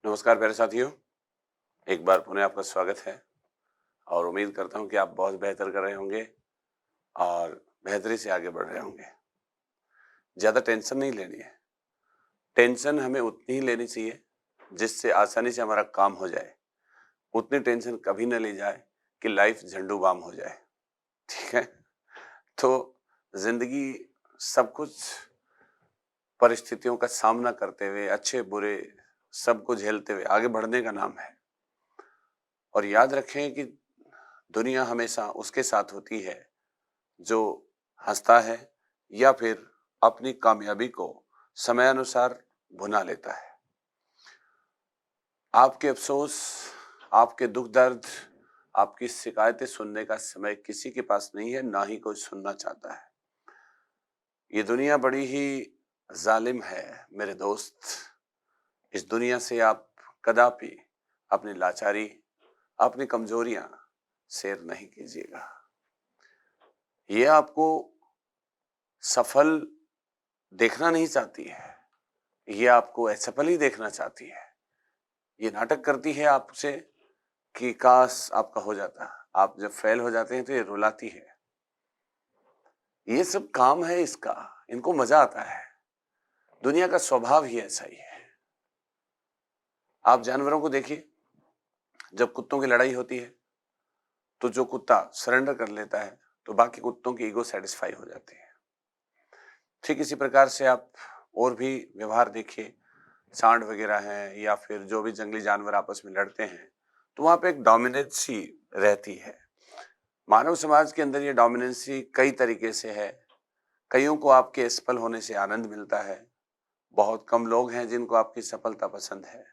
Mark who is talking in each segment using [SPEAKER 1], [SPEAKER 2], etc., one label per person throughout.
[SPEAKER 1] नमस्कार प्यारे साथियों, एक बार पुनः आपका स्वागत है और उम्मीद करता हूँ कि आप बहुत बेहतर कर रहे होंगे और बेहतरी से आगे बढ़ रहे होंगे। ज़्यादा टेंशन नहीं लेनी है। टेंशन हमें उतनी ही लेनी चाहिए जिससे आसानी से हमारा काम हो जाए। उतनी टेंशन कभी न ली जाए कि लाइफ झंडू बाम हो जाए। ठीक है? तो ज़िंदगी सब कुछ परिस्थितियों का सामना करते हुए, अच्छे-बुरे सबको झेलते हुए आगे बढ़ने का नाम है। और याद रखें कि दुनिया हमेशा उसके साथ होती है जो हंसता है या फिर अपनी कामयाबी को समयानुसार भुना लेता है। आपके अफसोस, आपके दुख दर्द, आपकी शिकायतें सुनने का समय किसी के पास नहीं है, ना ही कोई सुनना चाहता है। ये दुनिया बड़ी ही जालिम है मेरे दोस्त। इस दुनिया से आप कदापि अपनी लाचारी, अपनी कमजोरियां शेयर नहीं कीजिएगा। ये आपको सफल देखना नहीं चाहती है, ये आपको असफल ही देखना चाहती है। ये नाटक करती है आपसे कि काश आपका हो जाता। आप जब फेल हो जाते हैं तो ये रुलाती है। ये सब काम है इसका, इनको मजा आता है। दुनिया का स्वभाव ही ऐसा ही है। आप जानवरों को देखिए, जब कुत्तों की लड़ाई होती है तो जो कुत्ता सरेंडर कर लेता है तो बाकी कुत्तों की ईगो सेटिस्फाई हो जाती है। ठीक इसी प्रकार से आप और भी व्यवहार देखिए, सांड वगैरह हैं या फिर जो भी जंगली जानवर आपस में लड़ते हैं तो वहां पे एक डोमिनेंसी रहती है। मानव समाज के अंदर ये डोमिनेंसी कई तरीके से है। कईयों को आपके असफल होने से आनंद मिलता है। बहुत कम लोग हैं जिनको आपकी सफलता पसंद है।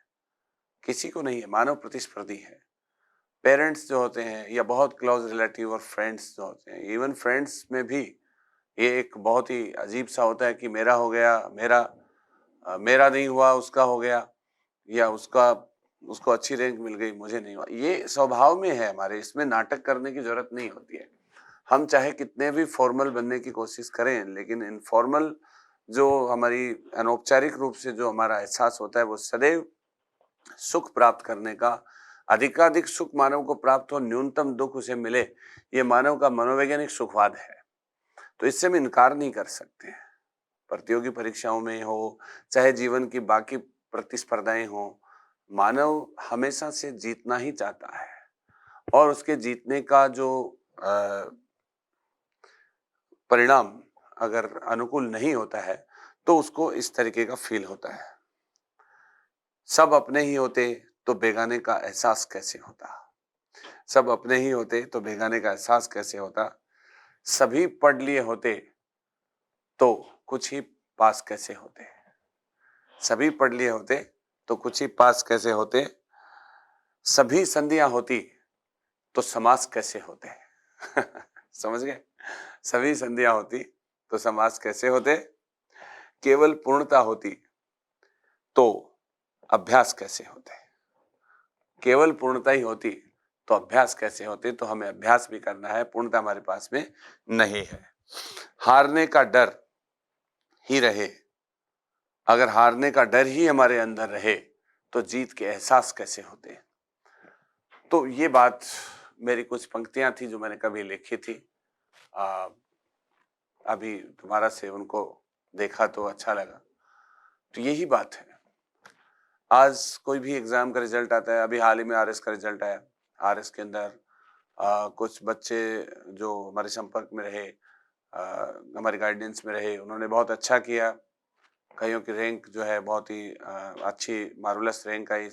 [SPEAKER 1] किसी को नहीं है। मानव प्रतिस्पर्धी है। पेरेंट्स जो होते हैं या बहुत क्लोज रिलेटिव और फ्रेंड्स जो होते हैं, इवन फ्रेंड्स में भी ये एक बहुत ही अजीब सा होता है कि मेरा हो गया, मेरा नहीं हुआ, उसका हो गया, या उसको अच्छी रैंक मिल गई, मुझे नहीं हुआ। ये स्वभाव में है हमारे, इसमें नाटक करने की जरूरत नहीं होती है। हम चाहे कितने भी फॉर्मल बनने की कोशिश करें, लेकिन इनफॉर्मल जो हमारी अनौपचारिक रूप से जो हमारा एहसास होता है वो सदैव सुख प्राप्त करने का, अधिकाधिक सुख मानव को प्राप्त हो, न्यूनतम दुख उसे मिले, ये मानव का मनोवैज्ञानिक सुखवाद है। तो इससे हम इनकार नहीं कर सकते। प्रतियोगी परीक्षाओं में हो, चाहे जीवन की बाकी प्रतिस्पर्धाएं हो, मानव हमेशा से जीतना ही चाहता है। और उसके जीतने का जो परिणाम अगर अनुकूल नहीं होता है तो उसको इस तरीके का फील होता है। सब अपने ही होते तो बेगाने का एहसास कैसे होता। सब अपने ही होते तो बेगाने का एहसास कैसे होता। सभी पढ़ लिए होते तो कुछ ही पास कैसे होते। सभी पढ़ लिए होते तो कुछ ही पास कैसे होते। सभी संधियां होती तो समास कैसे होते। समझ गए? सभी संधियां होती तो समास कैसे होते। केवल पूर्णता होती तो अभ्यास कैसे होते। केवल पूर्णता ही होती तो अभ्यास कैसे होते। तो हमें अभ्यास भी करना है, पूर्णता हमारे पास में नहीं है। हारने का डर ही रहे, अगर हारने का डर ही हमारे अंदर रहे तो जीत के एहसास कैसे होते। तो ये बात मेरी कुछ पंक्तियां थी जो मैंने कभी लिखी थी। अभी दोबारा से उनको देखा तो अच्छा लगा। तो यही बात है। आज कोई भी एग्जाम का रिजल्ट आता है, अभी हाल ही में आरएस का रिजल्ट आया। आरएस के अंदर कुछ बच्चे जो हमारे संपर्क में रहे, हमारी गाइडेंस में रहे, उन्होंने बहुत अच्छा किया। कईयों की रैंक जो है बहुत ही अच्छी मार्वलस रैंक आई।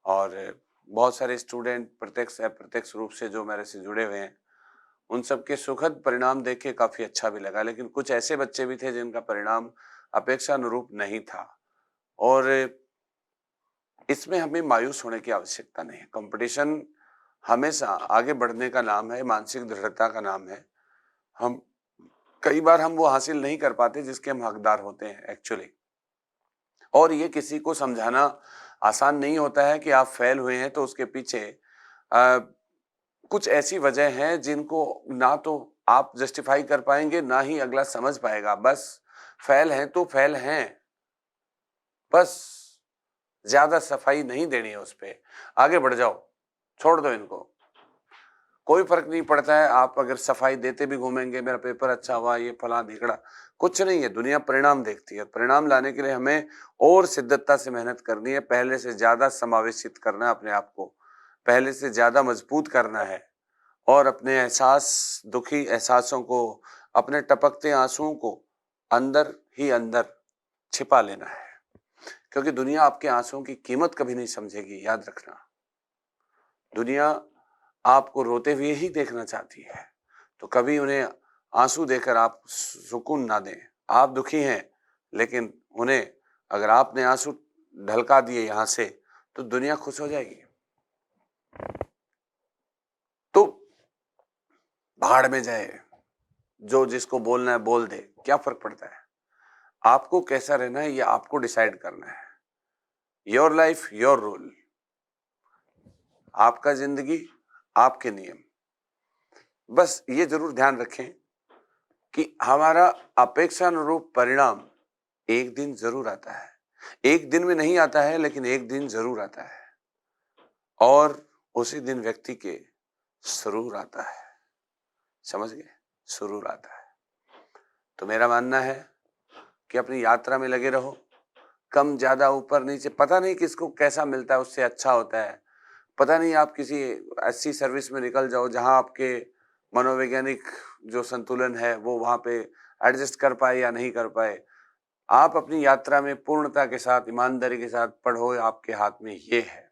[SPEAKER 1] और बहुत सारे स्टूडेंट प्रत्यक्ष अप्रत्यक्ष रूप से जो मेरे से जुड़े हुए हैं, उन सबके सुखद परिणाम देख के काफी अच्छा भी लगा। लेकिन कुछ ऐसे बच्चे भी थे जिनका परिणाम अपेक्षा अनुरूप नहीं था। और इसमें हमें मायूस होने की आवश्यकता नहीं है। कंपटीशन हमेशा आगे बढ़ने का नाम है, मानसिक दृढ़ता का नाम है। हम कई बार हम वो हासिल नहीं कर पाते जिसके हम हकदार होते हैं एक्चुअली। और ये किसी को समझाना आसान नहीं होता है कि आप फेल हुए हैं तो उसके पीछे कुछ ऐसी वजह हैं जिनको ना तो आप जस्टिफाई कर पाएंगे, ना ही अगला समझ पाएगा। बस फेल हैं तो फेल हैं, बस। ज्यादा सफाई नहीं देनी है उस पे, आगे बढ़ जाओ, छोड़ दो इनको, कोई फर्क नहीं पड़ता है। आप अगर सफाई देते भी घूमेंगे, मेरा पेपर अच्छा हुआ, ये फला ढिकड़ा, कुछ नहीं है। दुनिया परिणाम देखती है। परिणाम लाने के लिए हमें और शिद्दतता से मेहनत करनी है, पहले से ज्यादा समावेशित करना है अपने आप को, पहले से ज्यादा मजबूत करना है और अपने एहसास, दुखी एहसासों को, अपने टपकते आंसुओं को अंदर ही अंदर छिपा लेना है, क्योंकि दुनिया आपके आंसुओं की कीमत कभी नहीं समझेगी, याद रखना। दुनिया आपको रोते हुए ही देखना चाहती है, तो कभी उन्हें आंसू देकर आप सुकून ना दें। आप दुखी हैं, लेकिन उन्हें अगर आपने आंसू ढलका दिए यहां से, तो दुनिया खुश हो जाएगी। तो भाड़ में जाए, जो जिसको बोलना है बोल दे, क्या फर्क पड़ता है। आपको कैसा रहना है ये आपको डिसाइड करना है। योर लाइफ योर रूल, आपका जिंदगी आपके नियम। बस ये जरूर ध्यान रखें कि हमारा अपेक्षानुरूप परिणाम एक दिन जरूर आता है। एक दिन में नहीं आता है, लेकिन एक दिन जरूर आता है, और उसी दिन व्यक्ति के सुरूर आता है। समझ गए, सुरूर आता है। तो मेरा मानना है कि अपनी यात्रा में लगे रहो, कम ज्यादा ऊपर नीचे, पता नहीं किसको कैसा मिलता है उससे अच्छा होता है। पता नहीं, आप किसी ऐसी सर्विस में निकल जाओ जहां आपके मनोवैज्ञानिक जो संतुलन है वो वहां पे एडजस्ट कर पाए या नहीं कर पाए। आप अपनी यात्रा में पूर्णता के साथ, ईमानदारी के साथ पढ़ो, आपके हाथ में ये है।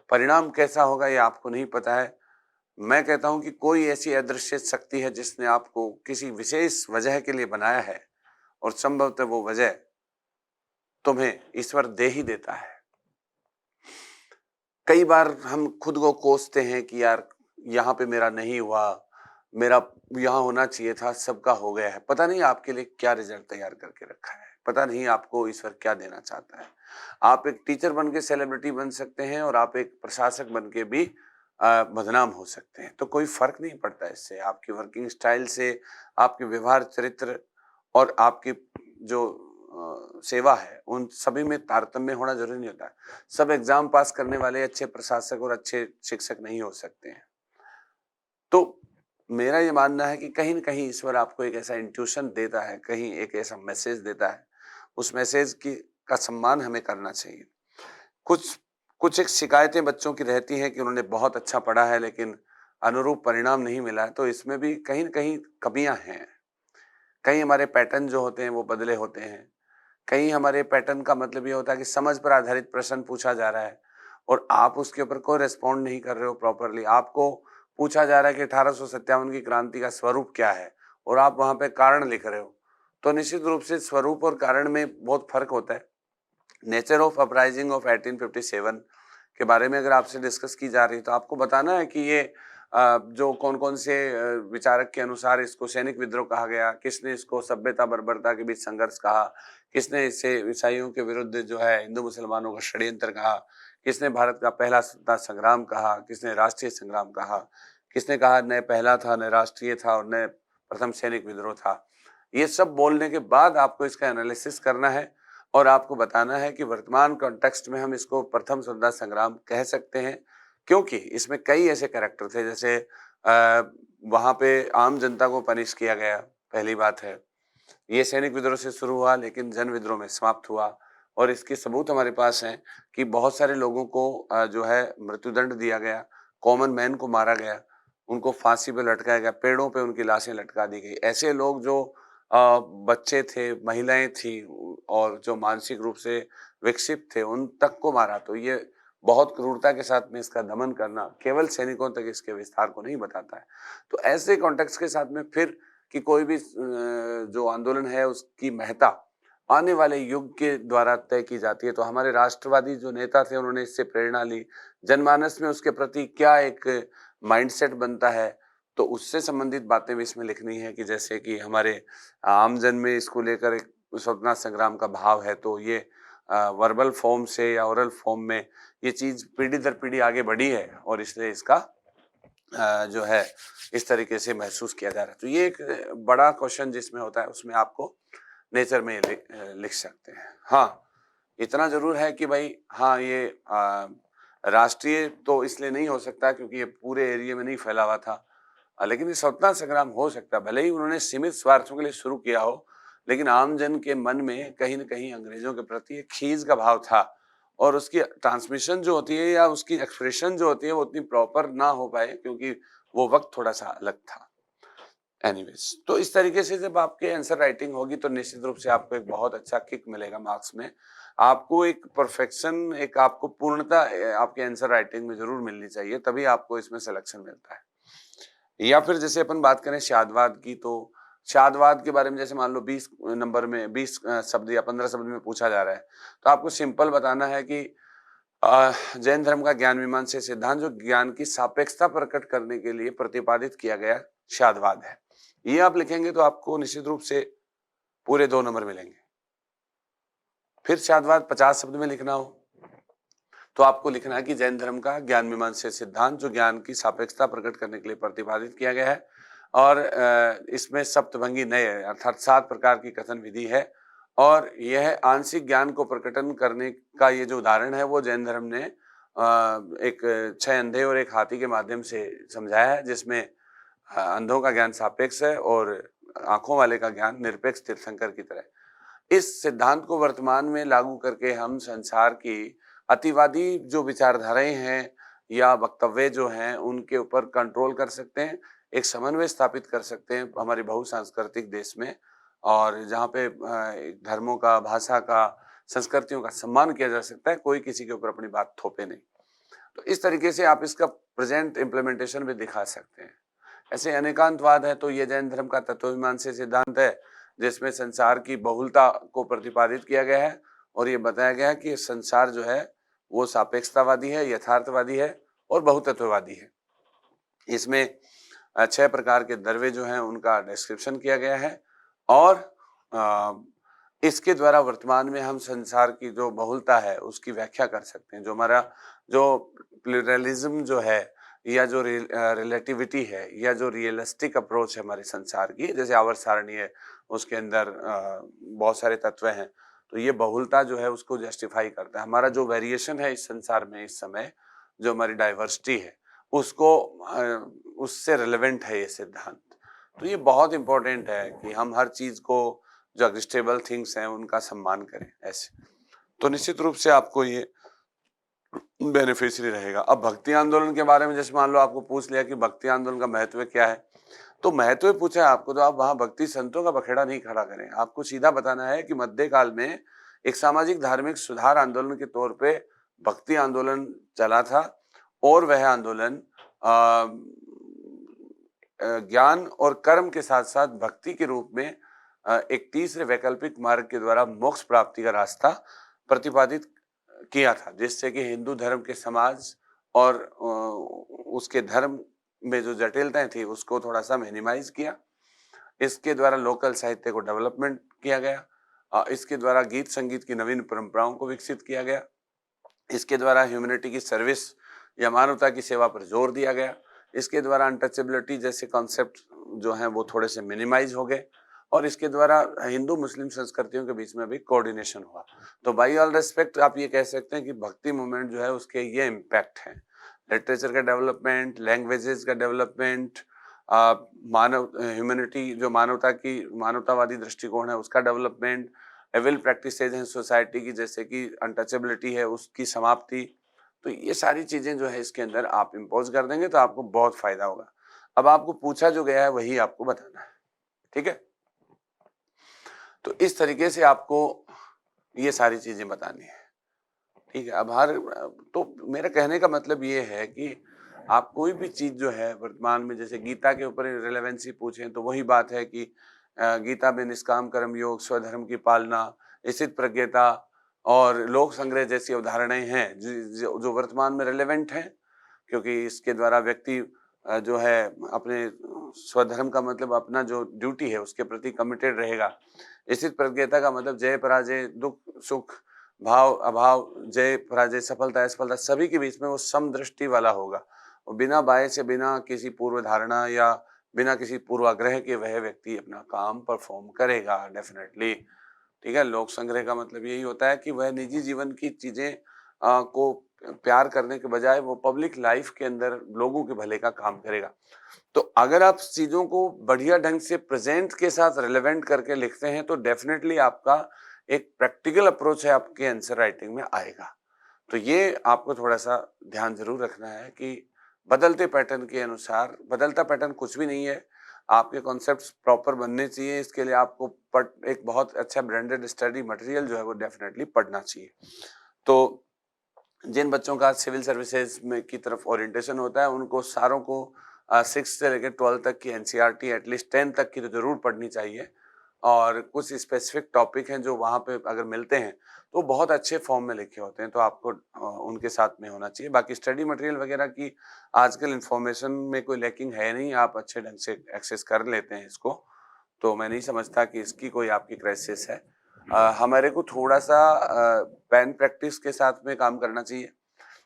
[SPEAKER 1] परिणाम कैसा होगा ये आपको नहीं पता है। मैं कहता हूं कि कोई ऐसी अदृश्य शक्ति है जिसने आपको किसी विशेष वजह के लिए बनाया है, और संभवतः वो वजह तुम्हें ईश्वर दे ही देता है। कई बार हम खुद को कोसते हैं कि यार यहाँ पे मेरा नहीं हुआ, मेरा यहाँ होना चाहिए था, सबका हो गया है। पता नहीं आपके लिए क्या रिजल्ट तैयार करके रखा है, पता नहीं आपको ईश्वर क्या देना चाहता है। आप एक टीचर बन के सेलिब्रिटी बन सकते हैं, और आप एक प्रशासक बन के भी बदनाम हो सकते हैं। तो कोई फर्क नहीं पड़ता इससे। आपकी वर्किंग स्टाइल से, आपके व्यवहार, चरित्र और आपकी जो सेवा है, उन सभी में तारतम्य होना जरूरी नहीं होता है। सब एग्जाम पास करने वाले अच्छे प्रशासक और अच्छे शिक्षक नहीं हो सकते हैं। तो मेरा ये मानना है कि कहीं न कहीं ईश्वर आपको एक ऐसा इंट्यूशन देता है, कहीं एक ऐसा मैसेज देता है, उस मैसेज की का सम्मान हमें करना चाहिए। कुछ कुछ एक शिकायतें बच्चों की रहती हैं कि उन्होंने बहुत अच्छा पढ़ा है, लेकिन अनुरूप परिणाम नहीं मिला है, तो इसमें भी कहीं न कहीं कमियाँ हैं। कहीं हमारे पैटर्न जो होते हैं वो बदले होते हैं। कहीं हमारे पैटर्न का मतलब ये होता है कि समझ पर आधारित प्रश्न पूछा जा रहा है, और आप उसके ऊपर कोई रिस्पॉन्ड नहीं कर रहे हो प्रॉपरली। आपको पूछा जा रहा है कि 1857 की क्रांति का स्वरूप क्या है, और आप वहां पे कारण लिख रहे हो। तो निश्चित रूप से स्वरूप और कारण में बहुत फर्क होता है। नेचर ऑफ अपराइजिंग ऑफ 1857 के बारे में अगर आपसे डिस्कस की जा रही है, तो आपको बताना है कि ये जो कौन कौन से विचारक के अनुसार इसको सैनिक विद्रोह कहा गया, किसने इसको सभ्यता बर्बरता के बीच संघर्ष कहा, किसने इसे ईसाइयों के विरुद्ध जो है हिंदू मुसलमानों का षड्यंत्र कहा, किसने भारत का पहला स्वतंत्रता संग्राम कहा, किसने राष्ट्रीय संग्राम कहा, किसने कहा न पहला था, न राष्ट्रीय था, और न प्रथम सैनिक विद्रोह था। ये सब बोलने के बाद आपको इसका एनालिसिस करना है, और आपको बताना है कि वर्तमान कॉन्टेक्स्ट में हम इसको प्रथम स्वतंत्रता संग्राम कह सकते हैं, क्योंकि इसमें कई ऐसे कैरेक्टर थे। जैसे वहां पे आम जनता को पनिश किया गया, पहली बात है। ये सैनिक विद्रोह से शुरू हुआ, लेकिन जन विद्रोह में समाप्त हुआ, और इसके सबूत हमारे पास हैं कि बहुत सारे लोगों को जो है मृत्युदंड दिया गया, कॉमन मैन को मारा गया, उनको फांसी पे लटकाया गया, पेड़ों पे उनकी लाशें लटका दी गई। ऐसे लोग जो बच्चे थे, महिलाएं थी, और जो मानसिक रूप से विकसित थे, उन तक को मारा। तो ये बहुत क्रूरता के साथ में इसका दमन करना केवल सैनिकों तक इसके विस्तार को नहीं बताता है। तो ऐसे कॉन्टेक्स्ट के साथ में फिर कि कोई भी जो आंदोलन है उसकी महत्ता आने वाले युग के द्वारा तय की जाती है। तो हमारे राष्ट्रवादी जो नेता थे उन्होंने इससे प्रेरणा ली, जनमानस में उसके प्रति क्या एक माइंडसेट बनता है, तो उससे संबंधित बातें भी इसमें लिखनी है। कि जैसे कि हमारे आमजन में इसको लेकर एक स्वतंत्रता संग्राम का भाव है, तो ये वर्बल फॉर्म से या ओरल फॉर्म में ये चीज पीढ़ी दर पीढ़ी आगे बढ़ी है, और इसलिए इसका जो है इस तरीके से महसूस किया जा रहा है। तो ये एक बड़ा क्वेश्चन जिसमें होता है, उसमें आपको नेचर में लिख सकते हैं। हाँ, इतना ज़रूर है कि भाई हाँ, ये राष्ट्रीय तो इसलिए नहीं हो सकता क्योंकि ये पूरे एरिया में नहीं फैला हुआ था। लेकिन ये स्वतंत्रता संग्राम हो सकता है, भले ही उन्होंने सीमित स्वार्थों के लिए शुरू किया हो, लेकिन आम जन के मन में कहीं न कहीं अंग्रेज़ों के प्रति एक खीज का भाव था और उसकी ट्रांसमिशन जो होती है या उसकी एक्सप्रेशन जो होती है, वो उतनी प्रॉपर ना हो पाए क्योंकि वो वक़्त थोड़ा-सा अलग था। एनीवेज़, तो इस तरीके से जब आपकी आंसर राइटिंग होगी तो निश्चित रूप से आपको एक बहुत अच्छा किक मिलेगा मार्क्स में। आपको एक परफेक्शन, एक आपको पूर्णता आपके आंसर राइटिंग में ज़रूर मिलनी चाहिए, तभी आपको इसमें सिलेक्शन मिलता है। या फिर जैसे अपन बात करें शादवाद की, तो शादवाद के बारे में जैसे मान लो 20 नंबर में 20 शब्द या 15 शब्द में पूछा जा रहा है, तो आपको सिंपल बताना है कि जैन धर्म का ज्ञान मीमांसा सिद्धांत जो ज्ञान की सापेक्षता प्रकट करने के लिए प्रतिपादित किया गया शादवाद है। ये आप लिखेंगे तो आपको निश्चित रूप से पूरे 2 नंबर मिलेंगे। फिर शादवाद 50 शब्द में लिखना हो तो आपको लिखना है कि जैन धर्म का ज्ञान मीमांसा सिद्धांत जो ज्ञान की सापेक्षता प्रकट करने के लिए प्रतिपादित किया गया है और इसमें सप्तभंगी नय अर्थात 7 प्रकार की कथन विधि है और यह आंशिक ज्ञान को प्रकटन करने का ये जो उदाहरण है वो जैन धर्म ने एक 6 अंधे और एक हाथी के माध्यम से समझाया है, जिसमें अंधों का ज्ञान सापेक्ष है और आंखों वाले का ज्ञान निरपेक्ष तीर्थंकर की तरह। इस सिद्धांत को वर्तमान में लागू करके हम संसार की अतिवादी जो विचारधाराएं हैं या वक्तव्य जो हैं उनके ऊपर कंट्रोल कर सकते हैं, एक समन्वय स्थापित कर सकते हैं हमारे बहुसांस्कृतिक देश में, और जहाँ पे धर्मों का, भाषा का, संस्कृतियों का सम्मान किया जा सकता है, कोई किसी के ऊपर अपनी बात थोपे नहीं। तो इस तरीके से आप इसका प्रेजेंट इम्प्लीमेंटेशन भी दिखा सकते हैं। ऐसे अनेकांतवाद है तो ये जैन धर्म का तत्वमीमांसा सिद्धांत है, जिसमें संसार की बहुलता को प्रतिपादित किया गया है और ये बताया गया है कि संसार जो है वो सापेक्षतावादी है, यथार्थवादी है और बहुतत्ववादी है। इसमें 6 प्रकार के द्रव्य जो हैं उनका डिस्क्रिप्शन किया गया है और इसके द्वारा वर्तमान में हम संसार की जो बहुलता है उसकी व्याख्या कर सकते हैं। जो हमारा जो प्लुरलिज्म जो है या जो रिलेटिविटी है या जो रियलिस्टिक अप्रोच है हमारे संसार की, जैसे आवर्त सारणी है उसके अंदर बहुत सारे तत्व हैं, तो ये बहुलता जो है उसको जस्टिफाई करता है। हमारा जो वेरिएशन है इस संसार में इस समय, जो हमारी डाइवर्सिटी है उसको उससे रिलेवेंट है ये सिद्धांत। तो ये बहुत इंपॉर्टेंट है कि हम हर चीज को, जो एग्जिस्टेबल थिंग्स हैं उनका सम्मान करें ऐसे। तो निश्चित रूप से आपको ये बेनिफिशियरी रहेगा। अब भक्ति आंदोलन के बारे में जैसे मान लो आपको पूछ लिया कि भक्ति आंदोलन का महत्व क्या है, तो महत्व पूछा है आपको तो आप वहां भक्ति संतों का बखेड़ा नहीं खड़ा करें। आपको सीधा बताना है कि मध्यकाल में एक सामाजिक धार्मिक सुधार आंदोलन के तौर पे भक्ति आंदोलन चला था और वह आंदोलन ज्ञान और कर्म के साथ साथ भक्ति के रूप में एक तीसरे वैकल्पिक मार्ग के द्वारा मोक्ष प्राप्ति का रास्ता प्रतिपादित किया था, जिससे कि हिंदू धर्म के समाज और उसके धर्म में जो जटिलताएं थी उसको थोड़ा सा मिनिमाइज किया। इसके द्वारा लोकल साहित्य को डेवलपमेंट किया गया। इसके द्वारा गीत संगीत की नवीन परंपराओं को विकसित किया गया। इसके द्वारा ह्यूमैनिटी की सर्विस या मानवता की सेवा पर जोर दिया गया। इसके द्वारा अनटचेबिलिटी जैसे कॉन्सेप्ट जो हैं वो थोड़े से मिनिमाइज हो गए और इसके द्वारा हिंदू मुस्लिम संस्कृतियों के बीच में भी कोऑर्डिनेशन हुआ। तो बाय ऑल रेस्पेक्ट आप ये कह सकते हैं कि भक्ति मूवमेंट जो है उसके ये इम्पैक्ट हैं। लिटरेचर का डेवलपमेंट, लैंग्वेजेस का डेवलपमेंट, मानव ह्यूमैनिटी जो मानवतावादी दृष्टिकोण है उसका डेवलपमेंट, एविल प्रैक्टिसेज हैं सोसाइटी की जैसे कि अनटचेबिलिटी है उसकी समाप्ति। तो ये सारी चीजें जो है इसके अंदर आप इम्पोज कर देंगे तो आपको बहुत फायदा होगा। अब आपको पूछा जो गया है वही आपको बताना है, ठीक है। तो इस तरीके से आपको ये सारी चीजें बतानी है, ठीक है। अब तो मेरा कहने का मतलब ये है कि आप कोई भी चीज जो है वर्तमान में, जैसे गीता के ऊपर रिलेवेंसी पूछें तो वही बात है कि गीता में निष्काम कर्म योग, स्वधर्म की पालना, स्थित प्रज्ञता और लोक संग्रह जैसी अवधारणाएं हैं जो वर्तमान में रिलेवेंट हैं, क्योंकि इसके द्वारा व्यक्ति जो है अपने स्वधर्म का मतलब अपना जो ड्यूटी है उसके प्रति कमिटेड रहेगा। स्थित प्रज्ञता का मतलब जय पराजय, दुख सुख, भाव अभाव, जय पराजय, सफलता असफलता सभी के बीच में वो समदृष्टि वाला होगा और बिना बाय से, बिना किसी पूर्व धारणा या बिना किसी पूर्वाग्रह के वह व्यक्ति अपना काम परफॉर्म करेगा डेफिनेटली, ठीक है? लोक संग्रह का मतलब यही होता है कि वह निजी जीवन की चीज़ें को प्यार करने के बजाय वो पब्लिक लाइफ़ के अंदर लोगों के भले का काम करेगा। तो अगर आप चीज़ों को बढ़िया ढंग से प्रेज़ेंट के साथ रिलेवेंट करके लिखते हैं, तो डेफ़िनेटली आपका एक प्रैक्टिकल अप्रोच है आपके आंसर राइटिंग में आएगा। तो ये आपको थोड़ा-सा ध्यान ज़रूर रखना है कि बदलते पैटर्न के अनुसार बदलता पैटर्न कुछ भी नहीं है, आपके कॉन्सेप्ट्स प्रॉपर बनने चाहिए, इसके लिए आपको एक बहुत अच्छा ब्रांडेड स्टडी मटेरियल जो है वो डेफ़िनेटली पढ़ना चाहिए। तो जिन बच्चों का सिविल सर्विसेज में की तरफ ओरिएंटेशन होता है, उनको सारों को 6th से लेकर 12th तक की एनसीईआरटी एटलीस्ट 10th तक की तो ज़रूर पढ़नी चाहिए। और कुछ स्पेसिफिक टॉपिक हैं जो वहाँ पे अगर मिलते हैं, तो बहुत अच्छे फॉर्म में लिखे होते हैं, तो आपको उनके साथ में होना चाहिए। बाकी स्टडी मटेरियल वगैरह की आजकल इन्फॉर्मेशन में कोई लैकिंग है नहीं, आप अच्छे ढंग से एक्सेस कर लेते हैं इसको, तो मैं नहीं समझता कि इसकी कोई आपकी क्राइसिस है। हमारे को थोड़ा-सा पेन प्रैक्टिस के साथ में काम करना चाहिए,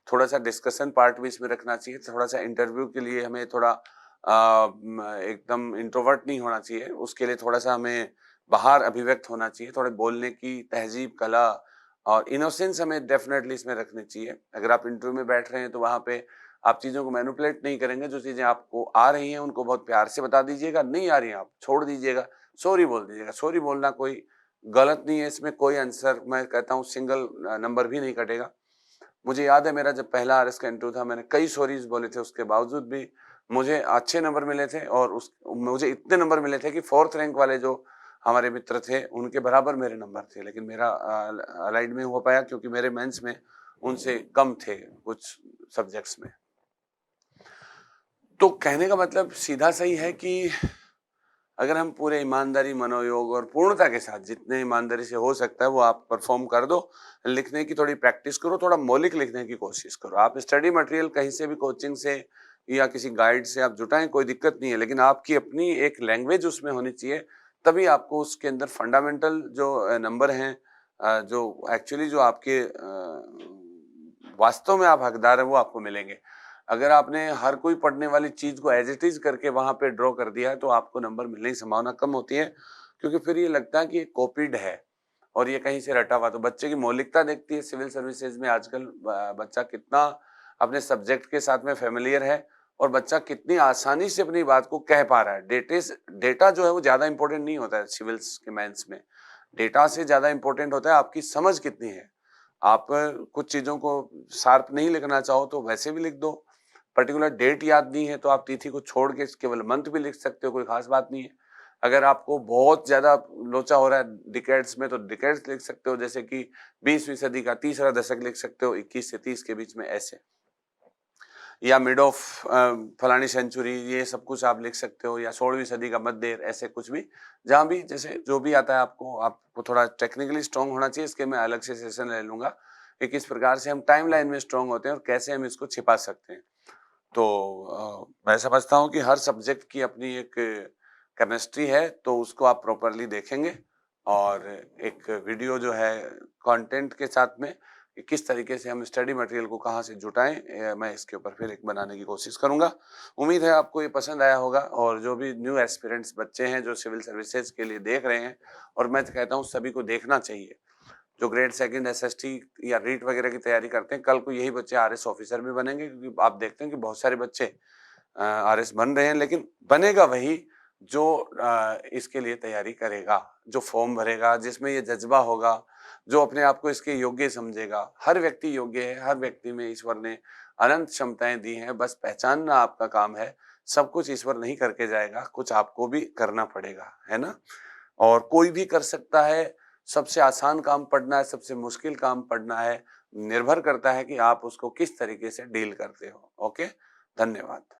[SPEAKER 1] थोड़ा-सा डिस्कशन पार्ट भी इसमें रखना चाहिए, थोड़ा-सा इंटरव्यू के लिए हमें थोड़ा एकदम इंट्रोवर्ट नहीं होना चाहिए, उसके लिए थोड़ा-सा हमें बाहर अभिव्यक्त होना चाहिए, थोड़े बोलने की तहज़ीब, कला और इनोसेंस हमें डेफ़िनेटली इसमें रखनी चाहिए। अगर आप इंटरव्यू में बैठ रहे हैं, तो वहाँ पे आप चीज़ों को मैनिपुलेट नहीं करेंगे, जो चीज़ें आपको आ रही हैं, उनको बहुत प्यार से बता दीजिएगा, नहीं आ रही हैं, आप छोड़ दीजिएगा, सॉरी बोल दीजिएगा। सॉरी बोलना कोई गलत नहीं है, इसमें कोई आंसर मैं कहता हूँ सिंगल नंबर भी नहीं कटेगा। मुझे याद है मेरा जब पहला आरएस का इंटरव्यू था, मैंने कई सॉरीज़ बोले थे, उसके बावजूद भी मुझे अच्छे नंबर मिले थे और मुझे इतने नंबर मिले थे कि 4th रैंक वाले जो हमारे मित्र थे, उनके बराबर मेरे नंबर थे। लेकिन मेरा अलाइड नहीं हो पाया क्योंकि मेरे मेंस में उनसे कम थे कुछ सब्जेक्ट्स में। तो कहने का मतलब सीधा सा ही है कि अगर हम पूरे ईमानदारी, मनोयोग और पूर्णता के साथ जितने ईमानदारी से हो सकता है वो आप परफ़ॉर्म कर दो। लिखने की थोड़ी प्रैक्टिस करो, थोड़ा मौलिक लिखने की कोशिश करो। आप स्टडी मटेरियल कहीं से भी कोचिंग से या किसी गाइड से आप जुटाएँ, कोई दिक्कत नहीं है, लेकिन आपकी अपनी एक लैंग्वेज उसमें होनी चाहिए, तभी आपको उसके अंदर फंडामेंटल जो नंबर हैं जो एक्चुअली जो आपके वास्तव में आप हकदार हैं, वो आपको मिलेंगे। अगर आपने हर कोई पढ़ने वाली चीज़ को एज़ इट इज़ करके वहाँ पे ड्रॉ कर दिया है, तो आपको नंबर मिलने की संभावना कम होती है, क्योंकि फिर ये लगता है कि ये कॉपीड है और ये कहीं से रटा हुआ। तो बच्चे की मौलिकता देखती है सिविल सर्विसेज में आजकल बच्चा कितना अपने सब्जेक्ट के साथ में फ़ैमिलियर है और बच्चा कितनी आसानी से अपनी बात को कह पा रहा है। डेटा जो है वो ज़्यादा इम्पोर्टेंट नहीं होता है सिविल्स के मेंस में। डेटा से ज़्यादा इम्पोर्टेंट होता है आपकी समझ कितनी है। आप कुछ चीज़ों को शार्प नहीं लिखना चाहो तो वैसे भी लिख दो। पर्टिकुलर डेट याद नहीं है तो आप तिथि को छोड़ के केवल मंथ भी लिख सकते हो, कोई खास बात नहीं है। अगर आपको बहुत ज़्यादा लोचा हो रहा है डिकेड्स में, तो डिकेड्स लिख सकते हो, जैसे कि 20वीं सदी का तीसरा दशक लिख सकते हो, 21 से 30 के बीच में ऐसे। या मिड ऑफ फलानी सेंचुरी, ये सब कुछ आप लिख सकते हो, या 16वीं सदी का मध्य, ऐसे कुछ भी। जहाँ भी जैसे जो भी आता है आपको थोड़ा टेक्निकली स्ट्रॉन्ग होना चाहिए, इसके मैं अलग से सेशन ले लूँगा कि किस प्रकार से हम टाइमलाइन में स्ट्रॉन्ग होते हैं और कैसे हम इसको छिपा सकते हैं। तो मैं समझता हूँ कि हर सब्जेक्ट की अपनी एक केमिस्ट्री है, तो उसको आप प्रॉपरली देखेंगे और एक वीडियो जो है कंटेंट के साथ में कि किस तरीके से हम स्टडी मटेरियल को कहाँ से जुटाएँ, मैं इसके ऊपर फिर एक बनाने की कोशिश करूँगा। उम्मीद है आपको ये पसंद आया होगा और जो भी न्यू एस्पिरेंट्स बच्चे हैं जो सिविल सर्विसेज के लिए देख रहे हैं, और मैं तो कहता हूँ सभी को देखना चाहिए। जो ग्रेड सेकंड एसएसटी या रीट वगैरह की तैयारी करते हैं, कल को यही बच्चे आरएस ऑफिसर भी बनेंगे, क्योंकि आप देखते हैं कि बहुत सारे बच्चे आरएस बन रहे हैं, लेकिन बनेगा वही जो इसके लिए तैयारी करेगा, जो फॉर्म भरेगा, जिसमें ये जज्बा होगा, जो अपने आप को इसके योग्य समझेगा। हर व्यक्ति योग्य है, हर व्यक्ति में ईश्वर ने अनंत क्षमताएं दी हैं, बस पहचानना आपका काम है। सब कुछ ईश्वर नहीं करके जाएगा, कुछ आपको भी करना पड़ेगा, है ना? और कोई भी कर सकता है। सबसे आसान काम पढ़ना है, सबसे मुश्किल काम पढ़ना है, निर्भर करता है कि आप उसको किस तरीके से डील करते हो। ओके, धन्यवाद।